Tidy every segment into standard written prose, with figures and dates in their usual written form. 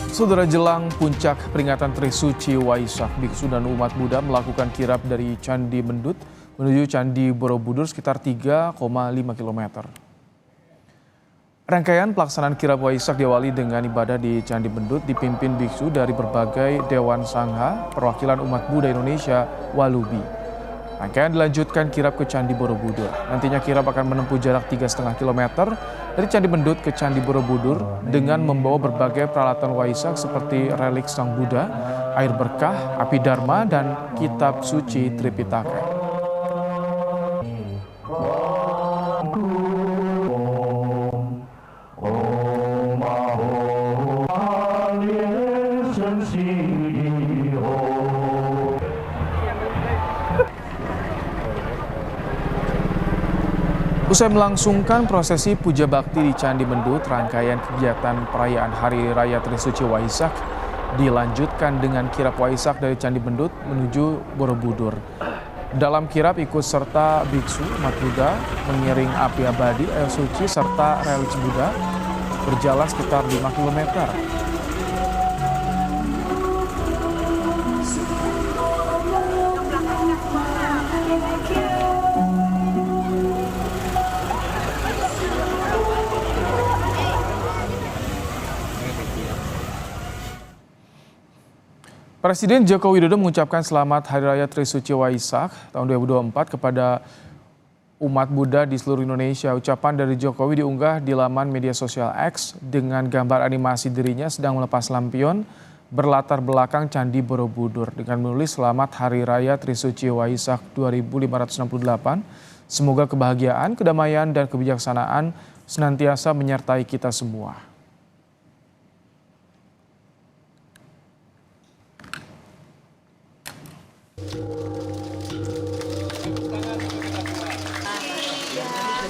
Saudara, jelang puncak peringatan Trisuci Waisak, biksu dan umat Buddha melakukan kirap dari Candi Mendut menuju Candi Borobudur sekitar 3,5 km. Rangkaian pelaksanaan kirap Waisak diawali dengan ibadah di Candi Mendut dipimpin biksu dari berbagai Dewan Sangha perwakilan umat Buddha Indonesia Walubi. Rangkaian dilanjutkan kirap ke Candi Borobudur. Nantinya kirap akan menempuh jarak 3,5 km dari Candi Mendut ke Candi Borobudur dengan membawa berbagai peralatan Waisak seperti relik Sang Buddha, air berkah, api dharma, dan kitab suci Tripitaka. Usai melangsungkan prosesi puja bakti di Candi Mendut, rangkaian kegiatan perayaan Hari Raya Trisuci Waisak dilanjutkan dengan kirap Waisak dari Candi Mendut menuju Borobudur. Dalam kirap ikut serta biksu umat Buddha mengiring api abadi, air suci, serta relik Buddha berjalan sekitar 5 km. Presiden Joko Widodo mengucapkan selamat Hari Raya Trisuci Waisak tahun 2024 kepada umat Buddha di seluruh Indonesia. Ucapan dari Jokowi diunggah di laman media sosial X dengan gambar animasi dirinya sedang melepas lampion berlatar belakang Candi Borobudur dengan menulis selamat Hari Raya Trisuci Waisak 2568. Semoga kebahagiaan, kedamaian, dan kebijaksanaan senantiasa menyertai kita semua.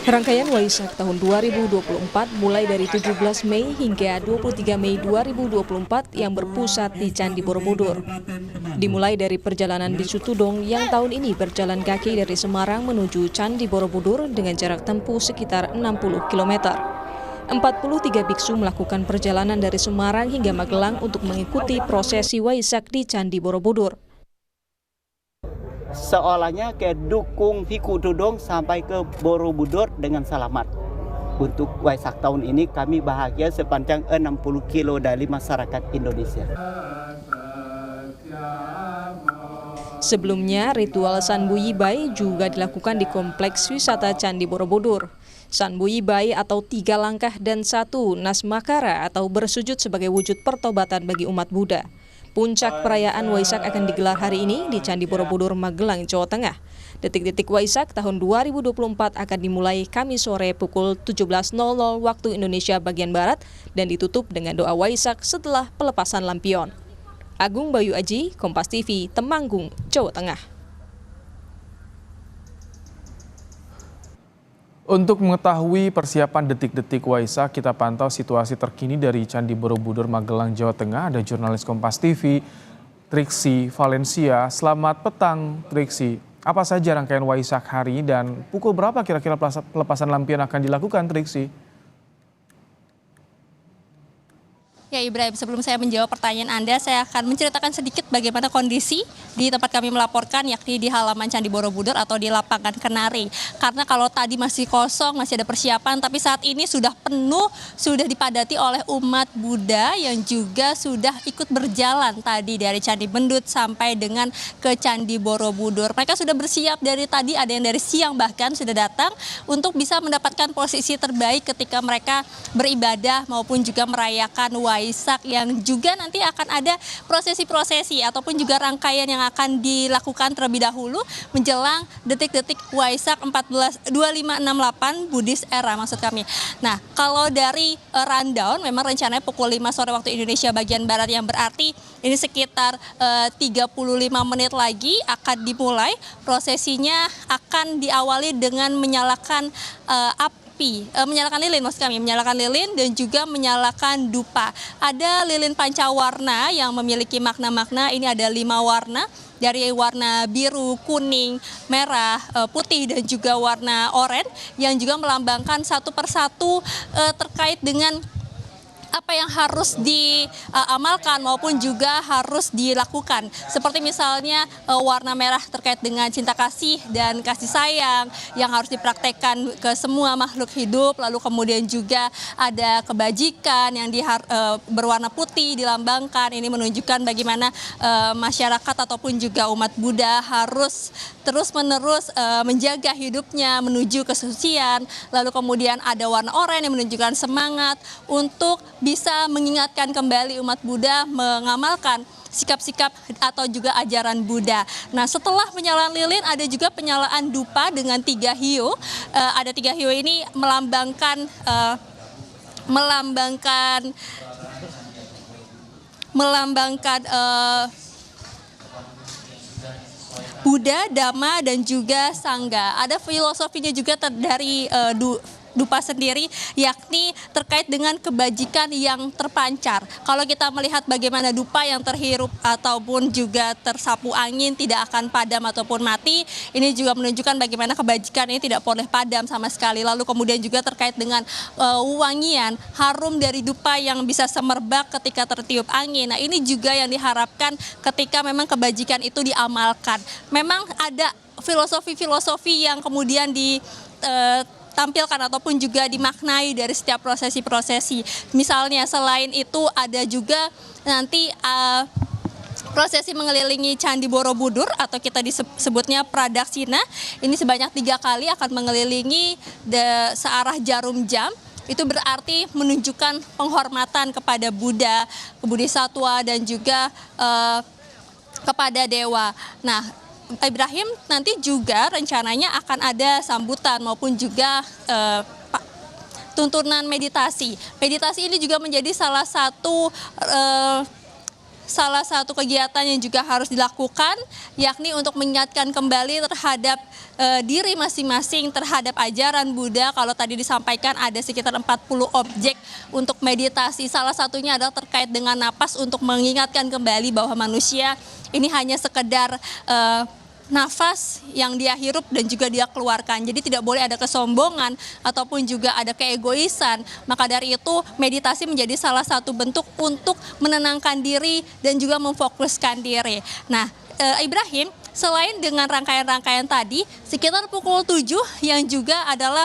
Rangkaian Waisak tahun 2024 mulai dari 17 Mei hingga 23 Mei 2024 yang berpusat di Candi Borobudur. Dimulai dari perjalanan Biksu Tudong yang tahun ini berjalan kaki dari Semarang menuju Candi Borobudur dengan jarak tempuh sekitar 60 km. 43 biksu melakukan perjalanan dari Semarang hingga Magelang untuk mengikuti prosesi Waisak di Candi Borobudur. Seolahnya ke dukung Biksu Tudong sampai ke Borobudur dengan selamat. Untuk Waisak tahun ini kami bahagia sepanjang 60 kilo dari masyarakat Indonesia. Sebelumnya, ritual Sanbu Yibai juga dilakukan di Kompleks Wisata Candi Borobudur. Sanbu Yibai atau 3 langkah dan 1 nasmakara atau bersujud sebagai wujud pertobatan bagi umat Buddha. Puncak perayaan Waisak akan digelar hari ini di Candi Borobudur, Magelang, Jawa Tengah. Detik-detik Waisak tahun 2024 akan dimulai Kamis sore pukul 17.00 waktu Indonesia bagian Barat dan ditutup dengan doa Waisak setelah pelepasan lampion. Agung Bayu Aji, Kompas TV, Temanggung, Jawa Tengah. Untuk mengetahui persiapan detik-detik Waisak, kita pantau situasi terkini dari Candi Borobudur, Magelang, Jawa Tengah. Ada jurnalis Kompas TV, Triksi Valencia. Selamat petang, Triksi. Apa saja rangkaian Waisak hari ini dan pukul berapa kira-kira pelepasan lampion akan dilakukan, Triksi? Ya Ibrahim, sebelum saya menjawab pertanyaan Anda, saya akan menceritakan sedikit bagaimana kondisi di tempat kami melaporkan, yakni di halaman Candi Borobudur atau di lapangan Kenari. Karena kalau tadi masih kosong, masih ada persiapan, tapi saat ini sudah penuh, sudah dipadati oleh umat Buddha yang juga sudah ikut berjalan tadi dari Candi Mendut sampai dengan ke Candi Borobudur. Mereka sudah bersiap dari tadi, ada yang dari siang bahkan sudah datang untuk bisa mendapatkan posisi terbaik ketika mereka beribadah maupun juga merayakan Waisak yang juga nanti akan ada prosesi-prosesi ataupun juga rangkaian yang akan dilakukan terlebih dahulu menjelang detik-detik Waisak 2568 Buddhist Era maksud kami. Nah, kalau dari rundown memang rencananya pukul 5 sore waktu Indonesia bagian Barat yang berarti ini sekitar 35 menit lagi akan dimulai. Prosesinya akan diawali dengan menyalakan menyalakan lilin maksud kami, menyalakan lilin dan juga menyalakan dupa. Ada lilin pancawarna yang memiliki makna-makna, ini ada 5 warna, dari warna biru, kuning, merah, putih dan juga warna oranye yang juga melambangkan satu persatu terkait dengan apa yang harus diamalkan maupun juga harus dilakukan. Seperti misalnya warna merah terkait dengan cinta kasih dan kasih sayang yang harus dipraktekkan ke semua makhluk hidup. Lalu kemudian juga ada kebajikan yang berwarna putih dilambangkan. Ini menunjukkan bagaimana masyarakat ataupun juga umat Buddha harus terus-menerus menjaga hidupnya menuju kesucian. Lalu kemudian ada warna oranye yang menunjukkan semangat untuk bisa mengingatkan kembali umat Buddha mengamalkan sikap-sikap atau juga ajaran Buddha. Nah, setelah penyalaan lilin ada juga penyalaan dupa dengan 3 hiu. Ada 3 hiu ini melambangkan Buddha, Dhamma, dan juga Sangha. Ada filosofinya juga dari dupa sendiri, yakni terkait dengan kebajikan yang terpancar. Kalau kita melihat bagaimana dupa yang terhirup ataupun juga tersapu angin tidak akan padam ataupun mati, ini juga menunjukkan bagaimana kebajikan ini tidak boleh padam sama sekali. Lalu kemudian juga terkait dengan wangian, harum dari dupa yang bisa semerbak ketika tertiup angin. Nah, ini juga yang diharapkan ketika memang kebajikan itu diamalkan. Memang ada filosofi-filosofi yang kemudian tampilkan ataupun juga dimaknai dari setiap prosesi-prosesi. Misalnya selain itu ada juga nanti prosesi mengelilingi Candi Borobudur atau kita disebutnya Pradaksina. Ini sebanyak 3 kali akan mengelilingi searah jarum jam. Itu berarti menunjukkan penghormatan kepada Buddha, Bodhisattva, dan juga kepada dewa. Nah, Ibrahim, nanti juga rencananya akan ada sambutan maupun juga tuntunan meditasi. Meditasi ini juga menjadi salah satu kegiatan yang juga harus dilakukan, yakni untuk mengingatkan kembali terhadap diri masing-masing terhadap ajaran Buddha. Kalau tadi disampaikan ada sekitar 40 objek untuk meditasi. Salah satunya adalah terkait dengan napas untuk mengingatkan kembali bahwa manusia ini hanya sekedar nafas yang dia hirup dan juga dia keluarkan. Jadi tidak boleh ada kesombongan ataupun juga ada keegoisan. Maka dari itu meditasi menjadi salah satu bentuk untuk menenangkan diri dan juga memfokuskan diri. Nah, Ibrahim, selain dengan rangkaian-rangkaian tadi, sekitar pukul 7 yang juga adalah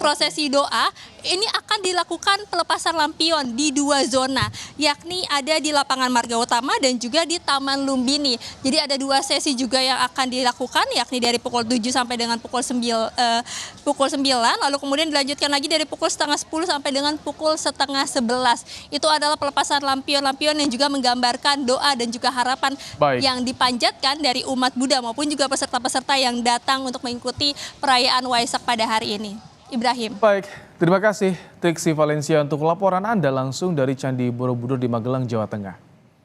prosesi doa, ini akan dilakukan pelepasan lampion di 2 zona, yakni ada di lapangan Marga Utama dan juga di Taman Lumbini. Jadi ada 2 sesi juga yang akan dilakukan, yakni dari pukul 7 sampai dengan pukul 9, lalu kemudian dilanjutkan lagi dari pukul setengah 10 sampai dengan pukul setengah 11. Itu adalah pelepasan lampion-lampion yang juga menggambarkan doa dan juga harapan yang dipanjatkan dari umat Buddha maupun juga peserta-peserta yang datang untuk mengikuti perayaan Waisak pada hari ini. Ibrahim. Baik, terima kasih Triksi Valencia untuk laporan Anda langsung dari Candi Borobudur di Magelang, Jawa Tengah.